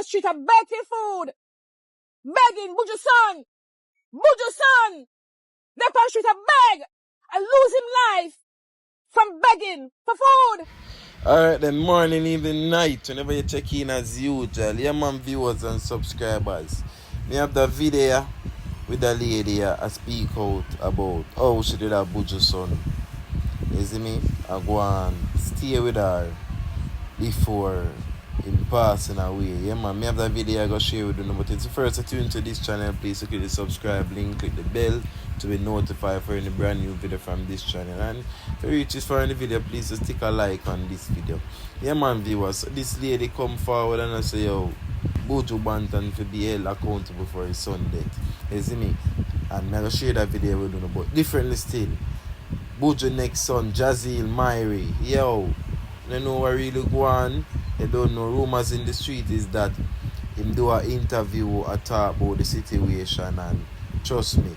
the street and beg for food. Begging, Buju son. Buju son. They on the street and beg and lose him life from begging for food. Alright then, morning, evening, night, whenever you check in as usual. Yeah man, viewers and subscribers. Me have the video with the lady I speak out about how she did her Buju son. You see me? I go and stay with her before in passing away. Yeah man, me have that video I go share with you. But it's the first to tune to this channel, please click the subscribe link, click the bell to be notified for any brand new video from this channel. And if you reach this far in the video, please just stick a like on this video. Yeah man, viewers, this lady come forward and I say, yo, Buju Banton to be held accountable for his son death. You see me? And I'm going to share that video with you, but differently still. Buju next son, Jahzeil, Myri, yo, you know what really go on? You don't know, rumors in the street is that him do an interview or talk about the situation, and trust me,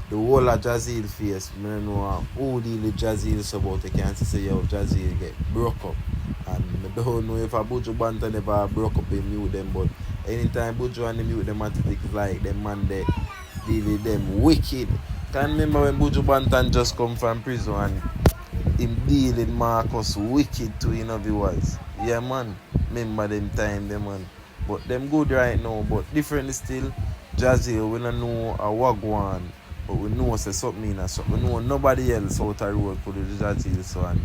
the whole of Jahzeil face, I don't know who deal with Jahzeil so about I can't say yo Jahzeil get broke up. And I don't know if a Buju Banton never broke up him with them, but anytime Buju and him with them it's like them man they deal with them wicked. Can remember when Buju Banton just come from prison and him deal with Marcus wicked to viewers. Yeah man, remember them time them man. But them good right now, but differently still. Jahzeil, we don't know a wagwan, but we know say something in a something. We know nobody else out the road put the Jahzeil so and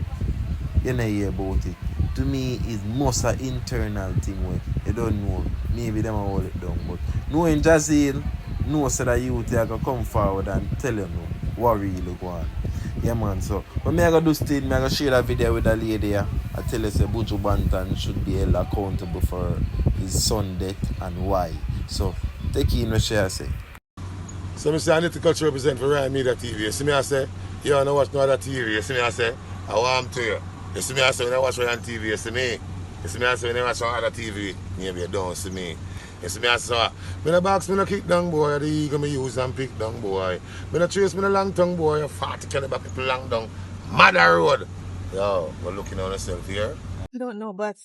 you know hear about it. To me it's most an internal thing where you don't know. Maybe them hold it down. But knowing Jahzeil, know say that youth they gonna come forward and tell you know what really go on. Yeah man, so when I go do still, I go share that video with the lady here. I tell you say Buju Banton should be held accountable for his son death and why. So take in what share say. So I say I need to culture represent for RyanmediaTV. You see me I say, you don't watch no other TV. You see me I say, I want to you. You see me I say when I watch Ryan TV, you see me. You see me I say when I watch other TV, maybe you don't see me. You see me I say, when I box me no kick down boy, the eagle me use and pick down boy. When I chase me no long tongue boy, 40 caliber people long down. Mother road. Yo, we're looking on yourself here. I don't know, but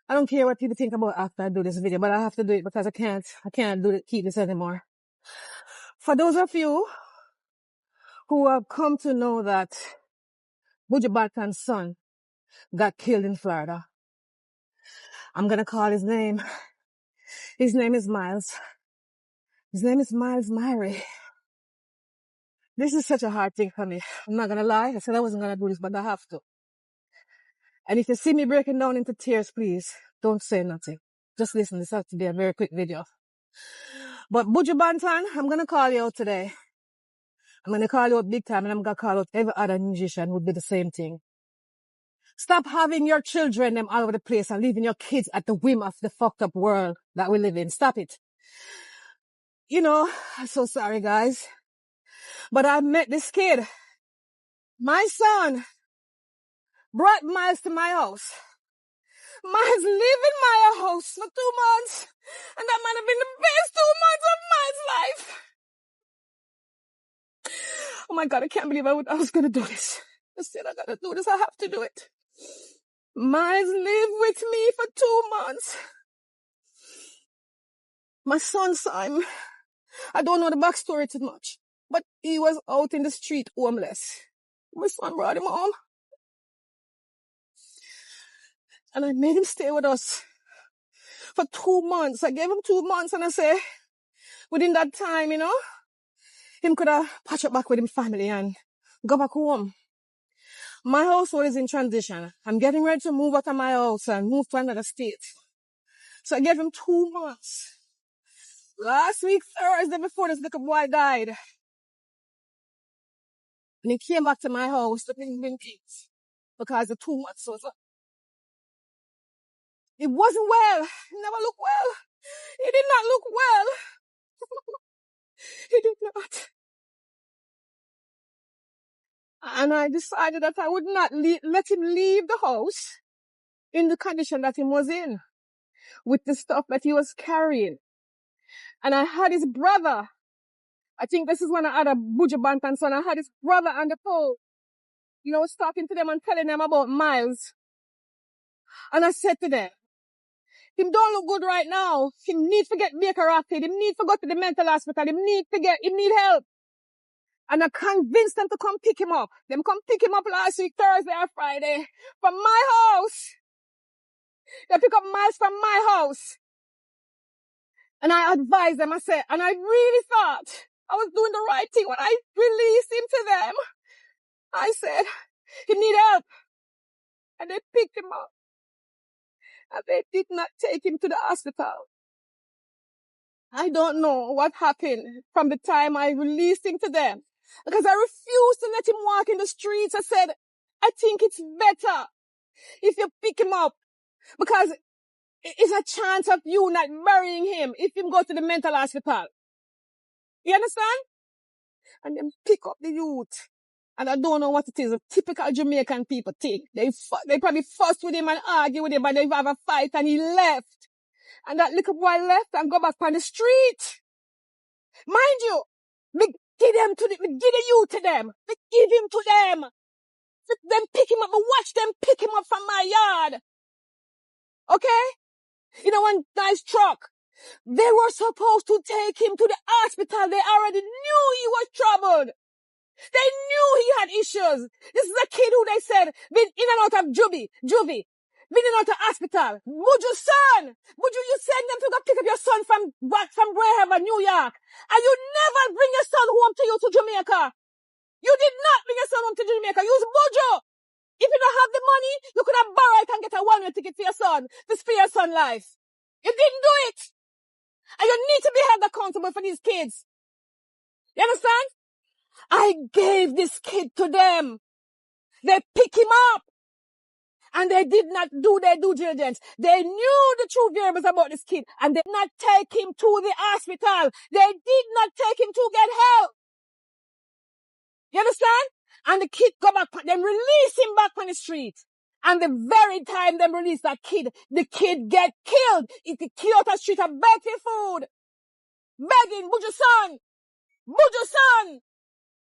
I don't care what people think about after I do this video, but I have to do it because I can't keep this anymore. For those of you who have come to know that Buju Banton's son got killed in Florida, I'm going to call his name. His name is Miles. His name is Miles Myri. This is such a hard thing for me. I'm not going to lie. I said I wasn't going to do this, but I have to. And if you see me breaking down into tears, please don't say nothing. Just listen. This has to be a very quick video. But Buju Banton, I'm going to call you out today. I'm going to call you out big time, and I'm going to call out every other musician who would do the same thing. Stop having your children them all over the place and leaving your kids at the whim of the fucked up world that we live in. Stop it. You know, I'm so sorry, guys. But I met this kid. My son brought Miles to my house. Miles lived in my house for 2 months. And that might have been the best 2 months of Miles' life. Oh my God, I can't believe I was going to do this. I said I got to do this. I have to do it. Miles lived with me for 2 months. My son saw him. I don't know the backstory too much, but he was out in the street homeless. My son brought him home. And I made him stay with us for 2 months. I gave him 2 months and I say, within that time, him could have patched up back with his family and go back home. My household is in transition. I'm getting ready to move out of my house and move to another state. So I gave him 2 months. Last week, Thursday, before this little boy died. And he came back to my house to bring things because the 2 months was up. He wasn't well. He never looked well. He did not look well. He did not. And I decided that I would not let him leave the house in the condition that he was in, with the stuff that he was carrying. And I had his brother. I think this is when I had a Buju Banton son. I had his brother on the phone. I was talking to them and telling them about Miles. And I said to them, Him don't look good right now. Him need to get Baker acted. Him need to go to the mental hospital. Him need help. And I convinced them to come pick him up. Them come pick him up last week, Thursday or Friday, from my house. They pick up Miles from my house. And I advised them, I said, and I really thought I was doing the right thing when I released him to them. I said, he need help. And they picked him up. And they did not take him to the hospital. I don't know what happened from the time I released him to them. Because I refused to let him walk in the streets. I said, I think it's better if you pick him up. Because it's a chance of you not burying him if you go to the mental hospital. You understand? And then pick up the youth. And I don't know what it is. A typical Jamaican people think. They probably fussed with him and argue with him, but they have a fight and he left. And that little boy left and go back on the street. Mind you, me give the youth to them. Me give him to them. Them pick him up. Me watch them pick him up from my yard. Okay? You know, one nice truck. They were supposed to take him to the hospital. They already knew he was troubled. They knew he had issues. This is a kid who they said been in and out of juvie, been in and out of hospital. Buju son, Buju, you send them to go pick up your son from wherever, New York, and you never bring your son home to you to Jamaica. You did not bring your son home to Jamaica. Use Buju. If you don't have the money, you could have borrowed it and get a one-way ticket for your son, to spare your son life. You didn't do it. And you need to be held accountable for these kids. You understand? I gave this kid to them. They pick him up. And they did not do their due diligence. They knew the true variables about this kid. And they did not take him to the hospital. They did not take him to get help. You understand? And the kid go back, them release him back on the street. And the very time them release that kid, the kid get killed. He kill out the street and beg for food. Begging, Buju son. Buju son.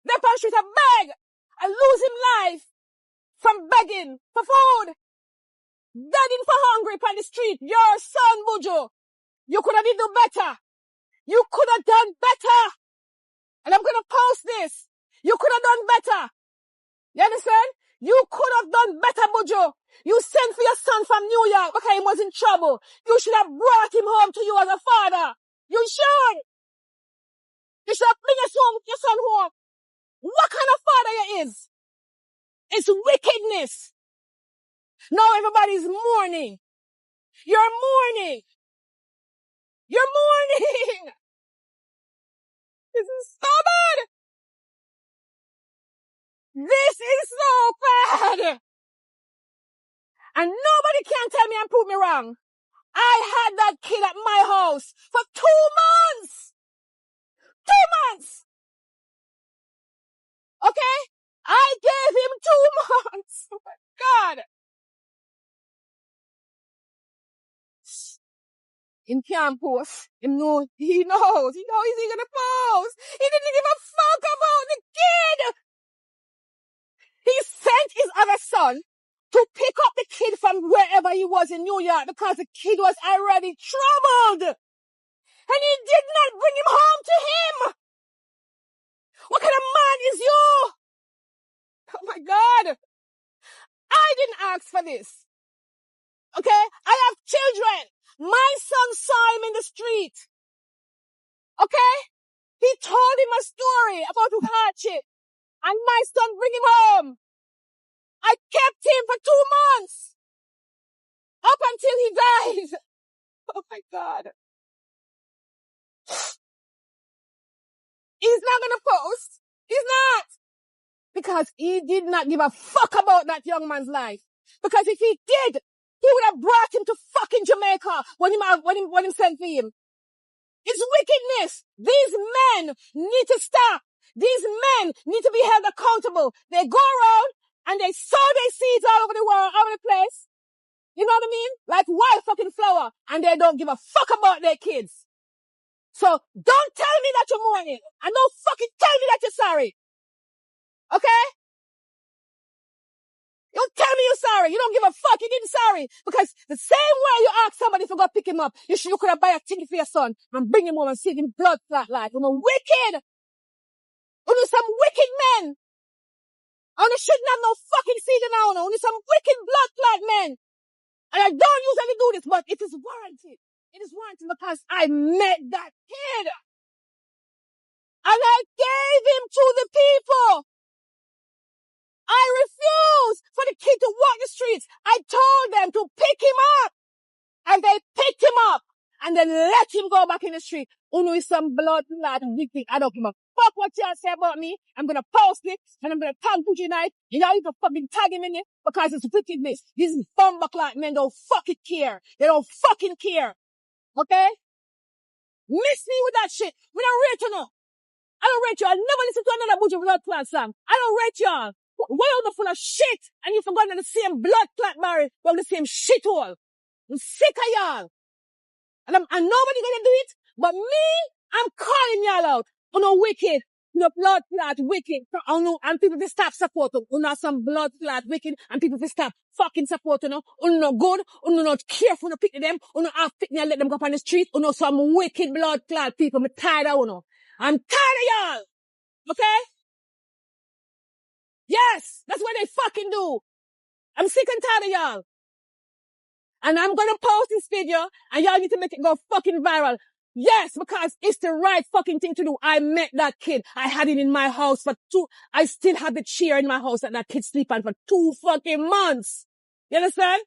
They on the street and beg. And lose him life. From begging for food. Begging for hungry on the street. Your son, Buju. You could have done better. You could have done better. And I'm going to post this. You could have done better. You understand? You could have done better, Buju. You sent for your son from New York because he was in trouble. You should have brought him home to you as a father. You should. You should have bring your son home. What kind of father you is? It's wickedness. Now everybody's mourning. You're mourning. You're mourning. This is so bad. This is so bad. And nobody can tell me and prove me wrong. I had that kid at my house for 2 months. 2 months. Okay? I gave him 2 months. Oh my God. Him can't post. He knows. He knows he's gonna post. He didn't give a fuck about the kid. He sent his other son to pick up the kid from wherever he was in New York because the kid was already troubled. And he did not bring him home to him. What kind of man is you? Oh my God. I didn't ask for this. Okay? I have children. My son saw him in the street. Okay? He told him a story about his hardship. And my son bring him home. I kept him for 2 months. Up until he died. Oh my God. He's not gonna post. He's not. Because he did not give a fuck about that young man's life. Because if he did, he would have brought him to fucking Jamaica when him sent for him. It's wickedness. These men need to stop. These men need to be held accountable. They go around and they sow their seeds all over the world, all over the place. You know what I mean? Like wild fucking flower. And they don't give a fuck about their kids. So don't tell me that you're mourning. And don't fucking tell me that you're sorry. Okay? You tell me you're sorry. You don't give a fuck. You didn't sorry. Because the same way you ask somebody to go pick him up, you could have buy a ticket for your son and bring him home and see him blood flat like. You're wicked. You're some wicked men. And you shouldn't have no fucking season now. You're some wicked blood clot men. And I don't usually do this, but it is warranted. It is warranted because I met that kid. And I gave him to the people. I refused for the kid to walk the streets. I told them to pick him up. And they picked him up. And then let him go back in the street. Uno is some blood lad wicked. I don't give a fuck what y'all say about me. I'm gonna post it and I'm gonna tag Buju night. And y'all need to fucking tag him in it because it's wickedness. These bumbuck men don't fucking care. They don't fucking care. Okay? Miss me with that shit. We don't rate you now. I don't rate you. I'll never listen to another Buju blood clot song. I don't rate y'all. Why are you full of shit? And you forgot the same blood clot married, but the same shit hole. I'm sick of y'all. And nobody gonna do it, but me, I'm calling y'all out. You know, wicked. You know, blood clot wicked. And people will stop supporting. You know, some blood clot wicked. And people will stop fucking supporting. You know, good. You know, not careful to pick them. You know, half pick and let them go up on the street. You know, some wicked blood clot people. I'm tired of you know. I'm tired of y'all. Okay? Yes, that's what they fucking do. I'm sick and tired of y'all. And I'm gonna post this video and y'all need to make it go fucking viral. Yes, because it's the right fucking thing to do. I met that kid. I had it in my house I still have the chair in my house that kid sleep on for 2 fucking months. You understand?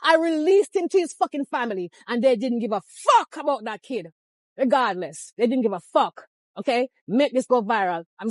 I released him to his fucking family and they didn't give a fuck about that kid. Regardless. They didn't give a fuck. Okay? Make this go viral. I'm